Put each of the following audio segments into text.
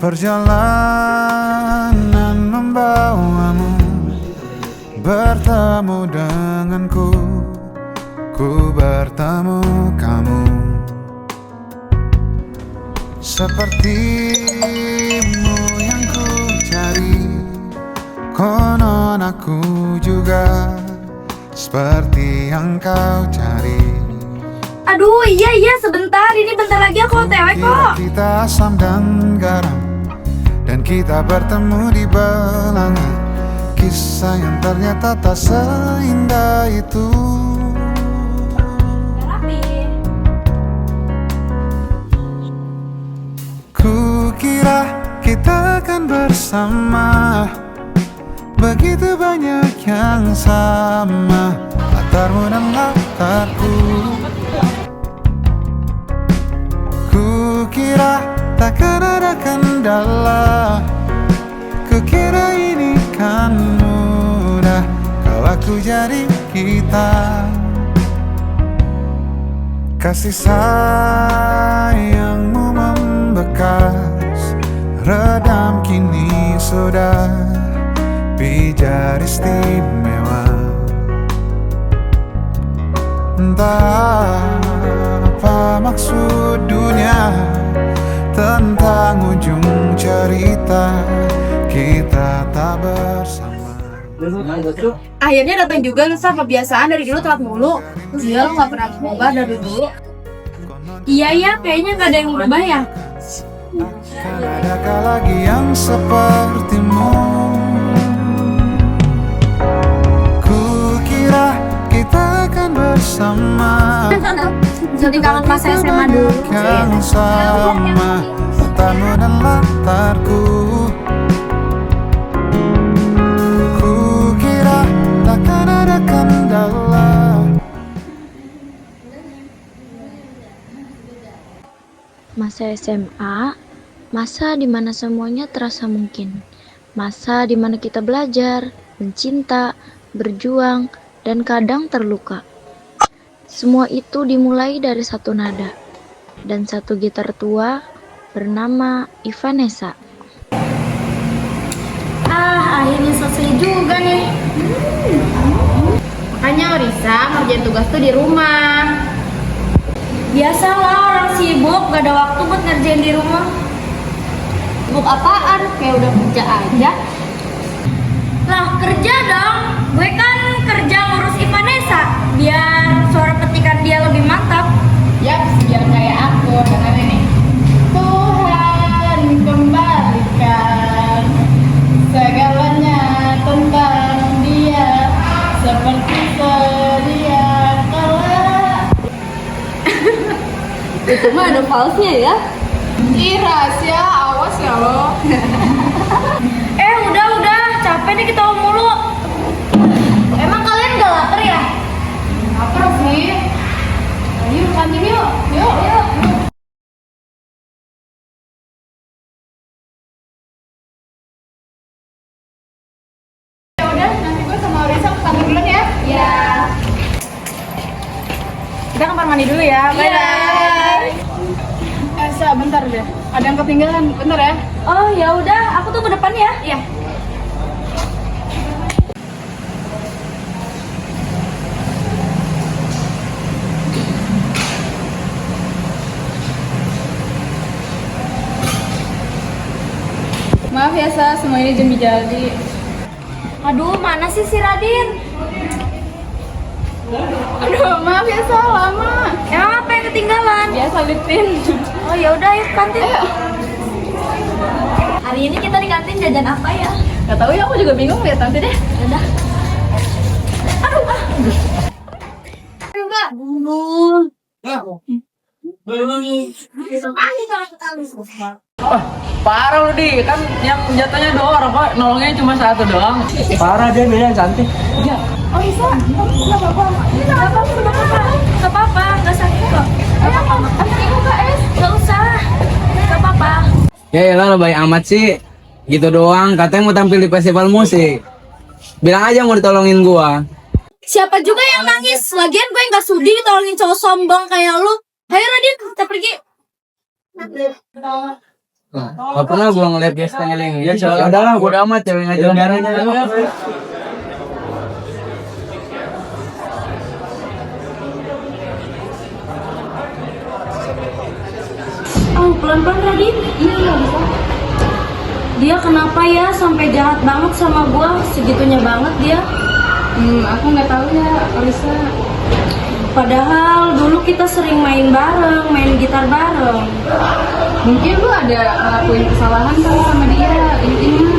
Perjalanan membawamu bertemu denganku, ku bertemu kamu. Sepertimu yang ku cari, konon aku juga seperti yang kau cari. Aduh, iya sebentar, ini bentar lagi aku OTW kok. Kita asam dan garam, dan kita bertemu di belanga. Kisah yang ternyata tak seindah itu. Kukira kita akan bersama, begitu banyak yang sama, latarmu dan latarku. Kukira takkan ada kendala, kukira ini kan mudah kalau aku jadi kita. Kasih sayangmu membekas, redam kini sudah pijar istimewa. Entah apa maksud dunia tentang ujung cerita kita tak bersama. Akhirnya datang juga lu, Sa. Kebiasaan dari dulu telat mulu. Iya, lu gak pernah berubah dari dulu. Iya, kayaknya gak ada yang berubah ya. Kan adakah lagi yang sepertimu? Kukira kita akan bersama, Jadi kangen pas SMA dulu. yang sama, latarmu dan latarku. Kukira takkan ada kendala. Masa SMA, masa dimana semuanya terasa mungkin. Masa dimana kita belajar, mencinta, berjuang, dan kadang terluka. Semua itu dimulai dari satu nada dan satu gitar tua bernama Ivanessa. Akhirnya selesai juga nih. Makanya Risa ngerjain tugas tuh di rumah. Biasalah orang sibuk, gak ada waktu buat ngerjain di rumah. Sibuk apaan? Kayak udah kerja aja. Lah kerja dong. Gue kan kerja ngurus Ivanessa biar suara petikan dia lebih mantap. Yap, biar kayak aku. Benar ini. Tuhan kembalikan segalanya tentang dia seperti sedia kala. Itu mah ada falsnya ya. Ih, rahasia, awas ya lo. Udah, capek nih kita mulu. Emang kalian gak lapar ya? Apa sih? Ayo kantin yuk. Yuk. Ya udah, nanti gue sama Risa ke kantin dulu ya. Iya. Kita kamar mandi dulu ya. Bye. Sa, bentar deh. Ada yang ketinggalan. Bentar ya. Oh ya udah, aku tuh ke depan ya. Iya. Maaf ya Sa, semua ini demi jadi. Aduh, mana sih si Radin? Aduh, maaf ya Sa, lama. Emang apa yang ketinggalan? Biasa lipin. Oh ya udah, yuk kantin. Hari ini kita di kantin jajan apa ya? Gak tahu ya, aku juga bingung lihat nanti deh. Udah. Mbak. Parah lu di, kan yang jatuhnya 2 orang kok, nolongnya cuma 1 doang. Parah dia bilang cantik. Oh bisa? Nggak apa-apa. Nggak apa-apa, nggak sakit kok. Nggak apa-apa. Aku nggak Nggak usah. Nggak apa-apa. Ya lah baik amat sih. Gitu doang, katanya mau tampil di festival musik. Bilang aja mau ditolongin gua. Siapa juga yang nangis? Lagian gue nggak sudi tolongin cowok sombong kayak lu. Ayo Radin, kita pergi. Gak pernah gua ngeliat dia styling. Ya udahlah, bodo amat cewek ngajarin darahnya. Oh, pelan-pelan Radin. Iya, bisa. Dia kenapa ya sampai jahat banget sama gua? Segitunya banget dia. Aku nggak tahu ya, Arisa. Padahal dulu kita sering main bareng, main gitar bareng. Mungkin lu ada ngelakuin kesalahan kali sama dia, intinya.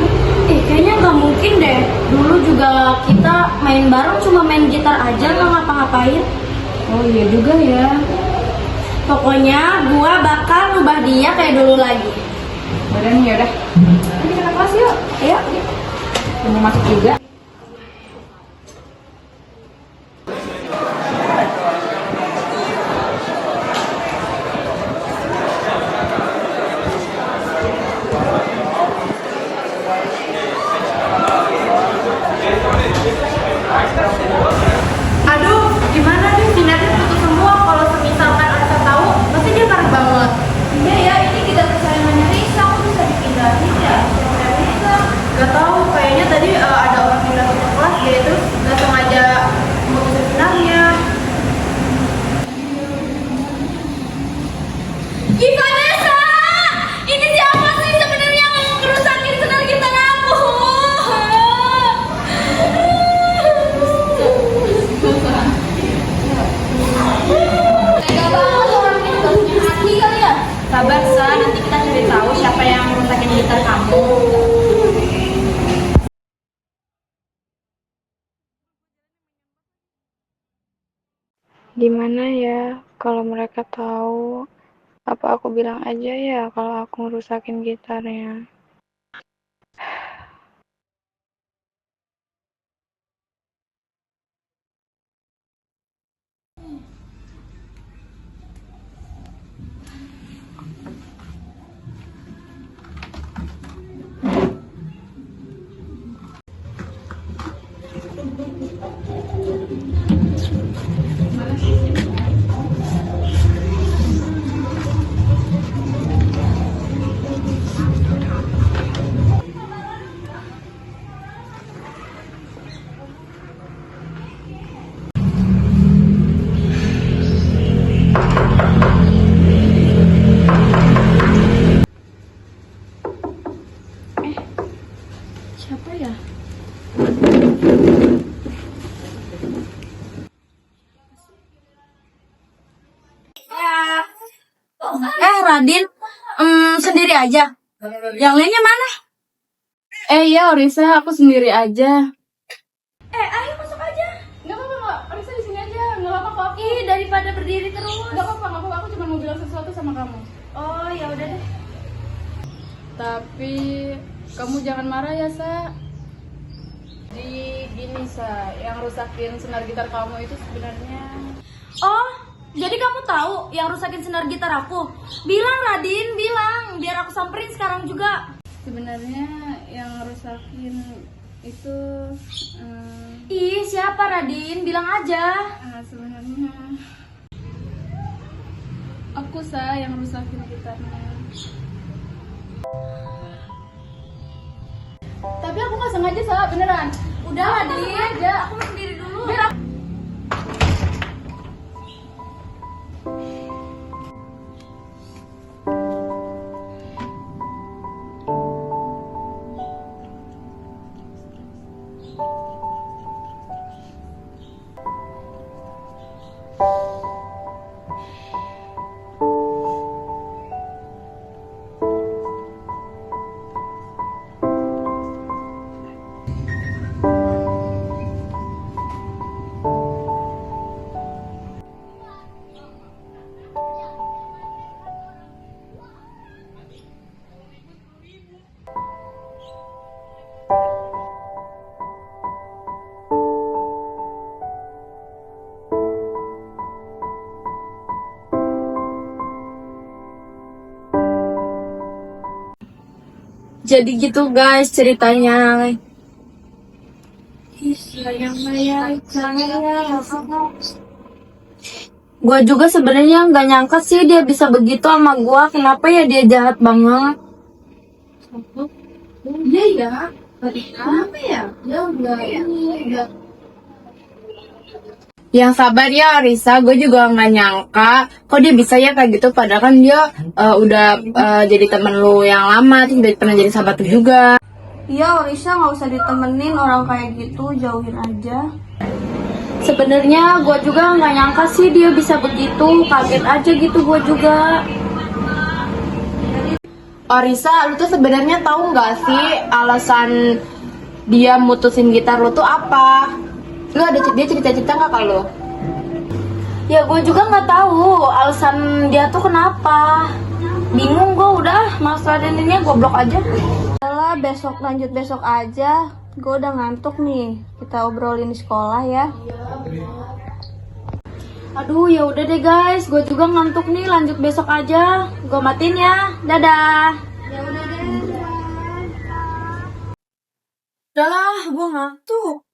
Kayaknya nggak mungkin deh. Dulu juga kita main bareng, cuma main gitar aja, nggak ngapa-ngapain. Oh iya juga ya. Pokoknya gua bakal rubah dia kayak dulu lagi. Badan ya udah. Nanti kita kelas yuk. Ayo. Mau masuk juga. Aduh, gimana nih sinarnya putus semua. Kalau semisalkan Arisa tahu, pasti dia marah banget. Iya ya, ini kita kesayangannya Risa, aku bisa dipindahin ya. Gak tahu, kayaknya tadi ada orang pindah ke kelas dia itu nggak sengaja mutusin sinarnya. Vanessa, ini siapa sih sebenarnya yang mau ngerusakin sinar gitar aku? Tega banget orang ini, gak punya hati kali ya. Sabar Sa, nanti kita cari tahu siapa yang ngerusakin gitar kamu. Gimana ya kalau mereka tahu? Apa aku bilang aja ya kalau aku ngerusakin gitarnya? Siapa ya? Radin, sendiri aja. Yang lainnya mana? Iya Arisa, aku sendiri aja. Ayo masuk aja. Nggak apa-apa kok, Arisa di sini aja, nggak apa-apa kok. Daripada berdiri terus. Nggak apa-apa, aku cuma mau bilang sesuatu sama kamu. Oh, ya udah deh. Tapi kamu jangan marah ya Sa. Jadi gini Sa, yang rusakin senar gitar kamu itu sebenarnya. Oh, jadi kamu tahu yang rusakin senar gitar aku? Bilang Radin, bilang biar aku samperin sekarang juga. Sebenarnya yang rusakin itu Siapa Radin? Bilang aja. sebenarnya aku Sa yang rusakin gitarnya. Tapi aku nggak sengaja Sa, beneran. Udah Radin, aku mau sendiri dulu. Jadi gitu guys ceritanya. Gua juga sebenarnya nggak nyangka sih dia bisa begitu sama gua. Kenapa ya dia jahat banget? Iya ya, kenapa ya? Ya udah ini udah. Yang sabar ya Risa, gue juga nggak nyangka kok dia bisa ya kayak gitu. Padahal kan dia udah jadi temen lu yang lama, terus udah pernah jadi sahabat lu juga. Iya, Orisa nggak usah ditemenin orang kayak gitu, jauhin aja. Sebenarnya gue juga nggak nyangka sih dia bisa begitu, kaget aja gitu gue juga. Oh Risa, lu tuh sebenarnya tahu nggak sih alasan dia mutusin gitar lu tuh apa? Lu ada dia cerita-cerita nggak ke lu? Ya gue juga nggak tahu alasan dia tuh kenapa. Bingung gue, udah masalah ini gue blok aja. Lah besok lanjut besok aja. Gue udah ngantuk nih. Kita obrolin di sekolah ya. Aduh ya udah deh guys, gue juga ngantuk nih. Lanjut besok aja. Gue matiin ya. Dadah. Ya udah deh. Udah, gue ngantuk.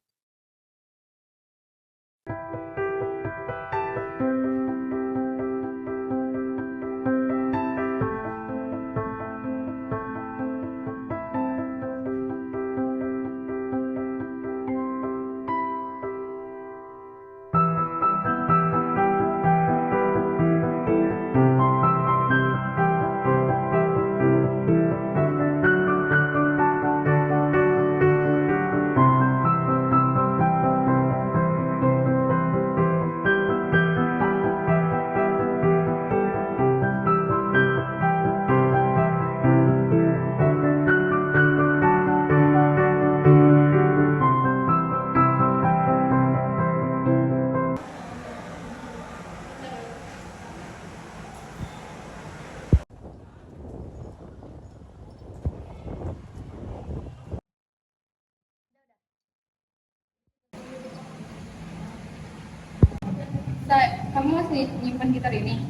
Kamu masih nyimpan gitar ini?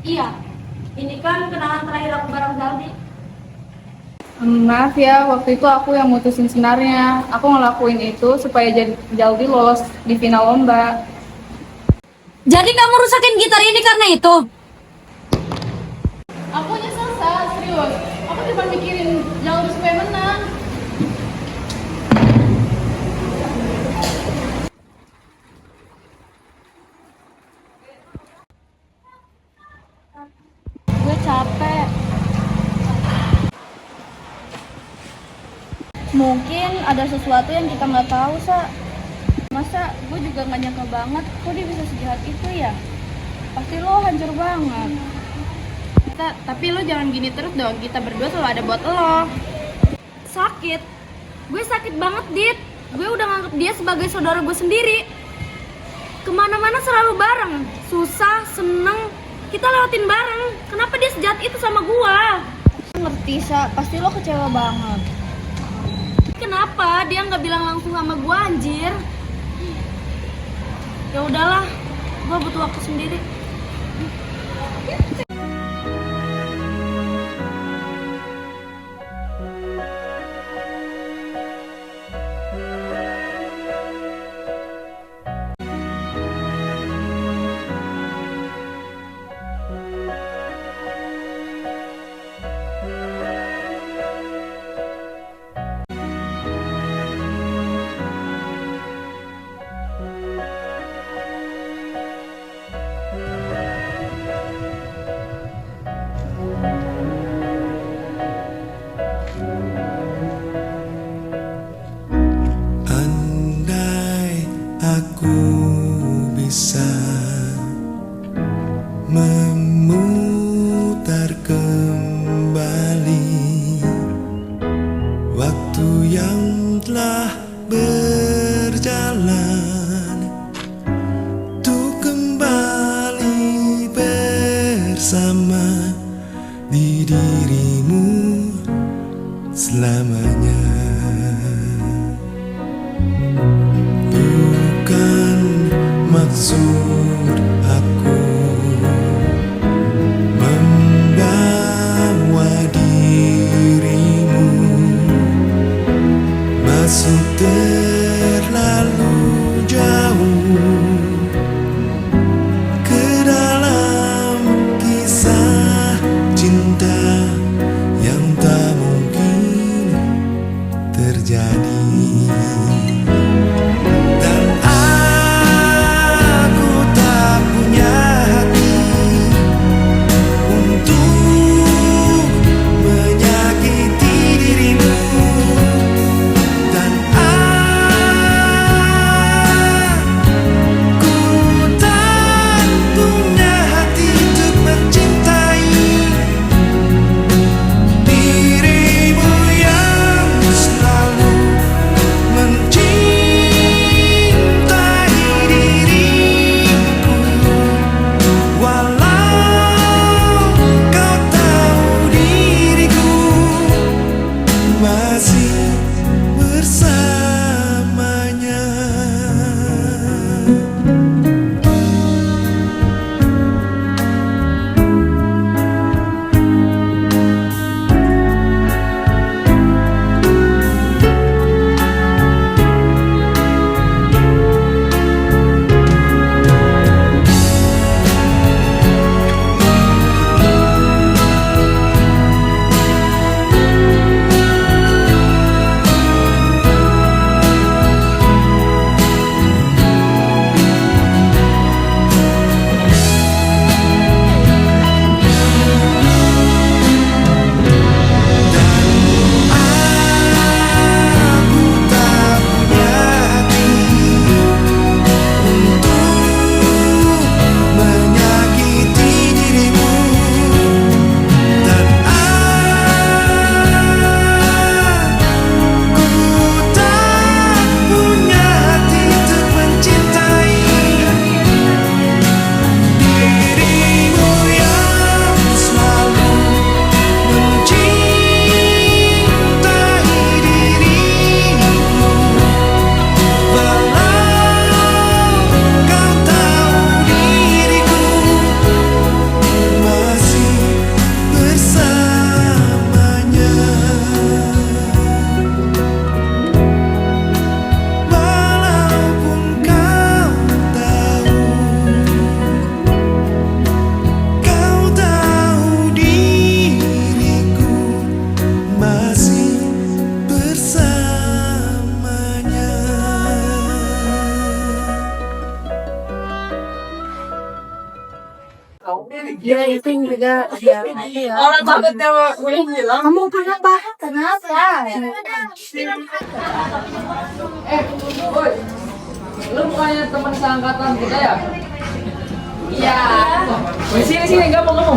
Iya. Ini kan kenangan terakhir aku bareng Zaldi. Maaf ya, waktu itu aku yang mutusin sebenarnya. Aku ngelakuin itu supaya Jaldi lolos di final lomba. Jadi kamu rusakin gitar ini karena itu? Aku nyesel, serius. Aku cuma mikirin Jaldi supaya menang. Gue capek. Mungkin ada sesuatu yang kita nggak tahu, Sa. Masa gue juga gak nyangka banget kok dia bisa sejahat itu ya. Pasti lo hancur banget. Tapi lo jangan gini terus dong, kita berdua selalu ada buat lo. Sakit. Gue sakit banget, Dit. Gue udah nganggep dia sebagai saudara gue sendiri. Kemana-mana selalu bareng. Susah, seneng, kita lewatin bareng. Kenapa dia sejahat itu sama gue? Aku ngerti, Sa, pasti lo kecewa banget. Kenapa dia nggak bilang langsung sama gue, anjir? Ya udahlah, gue butuh waktu sendiri. Andai aku bisa memutar kembali waktu yang telah berjalan, untuk kembali bersama di dirimu selamanya. Bukan maksud aku membawa dirimu masuk terlalu jauh ke dalam kisah cinta Ya itu juga ya. Orang takutnya kamu kenapa? Kenapa? Lu bukannya teman seangkatan kita ya? Iya. Sini gabung kamu.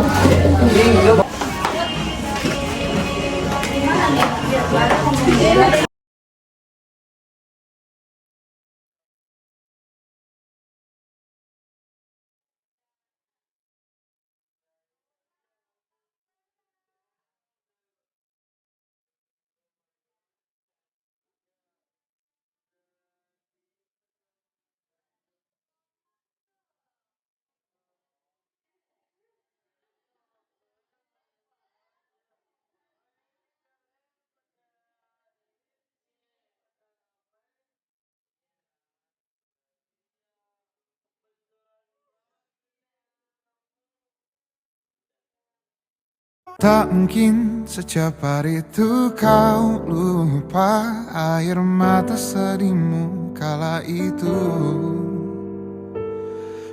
Tak mungkin secepat itu kau lupa air mata sedihmu kala itu,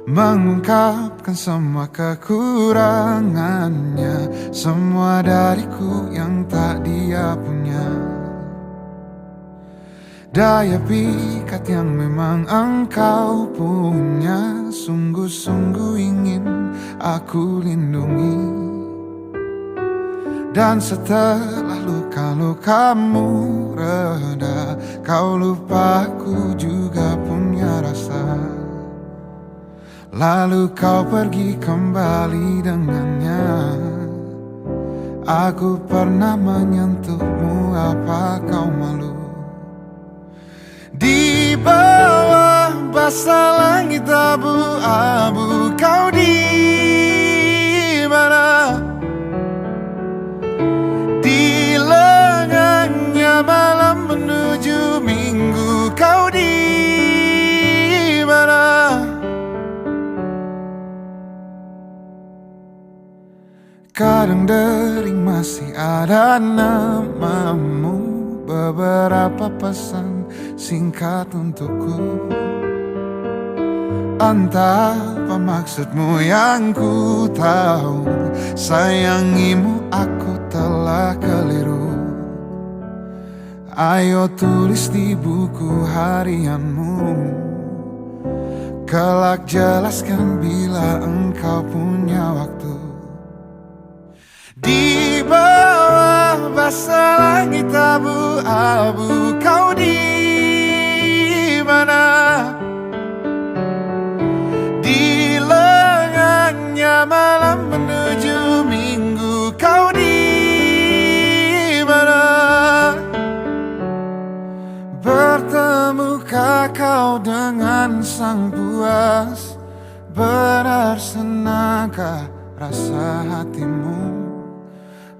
mengungkapkan semua kekurangannya, semua dariku yang tak dia punya. Daya pikat yang memang engkau punya, sungguh-sungguh ingin aku lindungi. Dan setelah luka-lukamu reda, kau lupa aku juga punya rasa. Lalu kau pergi kembali dengannya. Aku pernah menyentuhmu, apa kau malu? Di bawah basah langit abu-abu, kau di mana? Malam menuju minggu, kau di mana? Kadang dering masih ada namamu, beberapa pesan singkat untukku. Entah apa maksudmu yang ku tahu, sayangimu aku telah keliru. Ayo tulis di buku harianmu, kelak jelaskan bila engkau punya waktu. Di bawah basah langit abu-abu, kau di mana? Di lengannya malam menuju minggu, kau di mana? Bertemukah kau dengan sang puas? Benar senangkah rasa hatimu?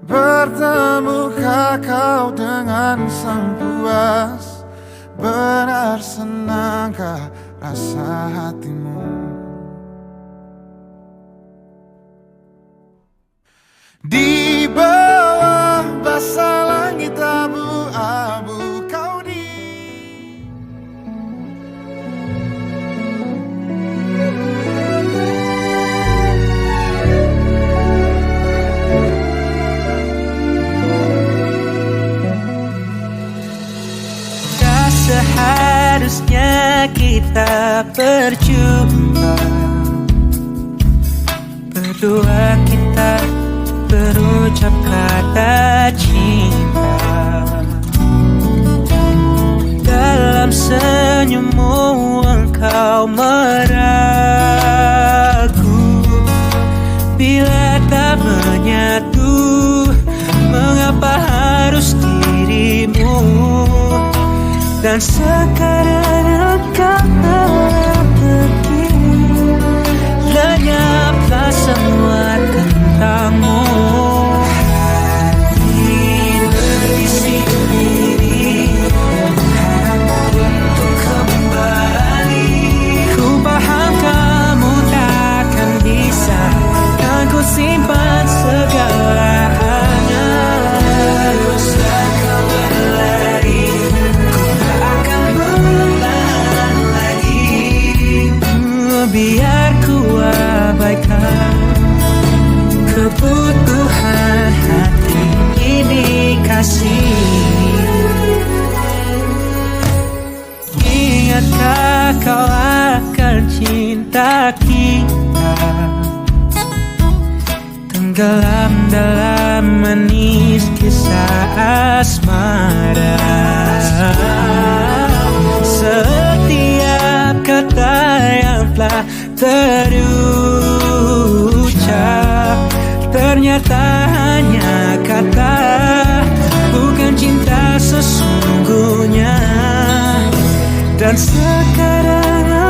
Bertemukah kau dengan sang puas? Benar senangkah rasa hatimu? Di bawah basah langit abu-abu, seharusnya kita berjumpa, berdua kita berucap kata cinta. Dalam senyummu engkau meragu, bila tak menyatu, mengapa harus dirimu? Dan sekarang engkau telah pergi, lenyaplah semua tentangmu. Hati berisi diri, harap untuk kembali. Ku paham kamu takkan bisa, kan ku simpan segalanya. Teruslah kau berlari, biar ku abaikan kebutuhan hati ini kasih. Ingatkah kau akan cinta kita tenggelam dalam manis kisah asmara. Setiap kata yang telah terucap ternyata hanya kata, bukan cinta sesungguhnya. Dan sekarang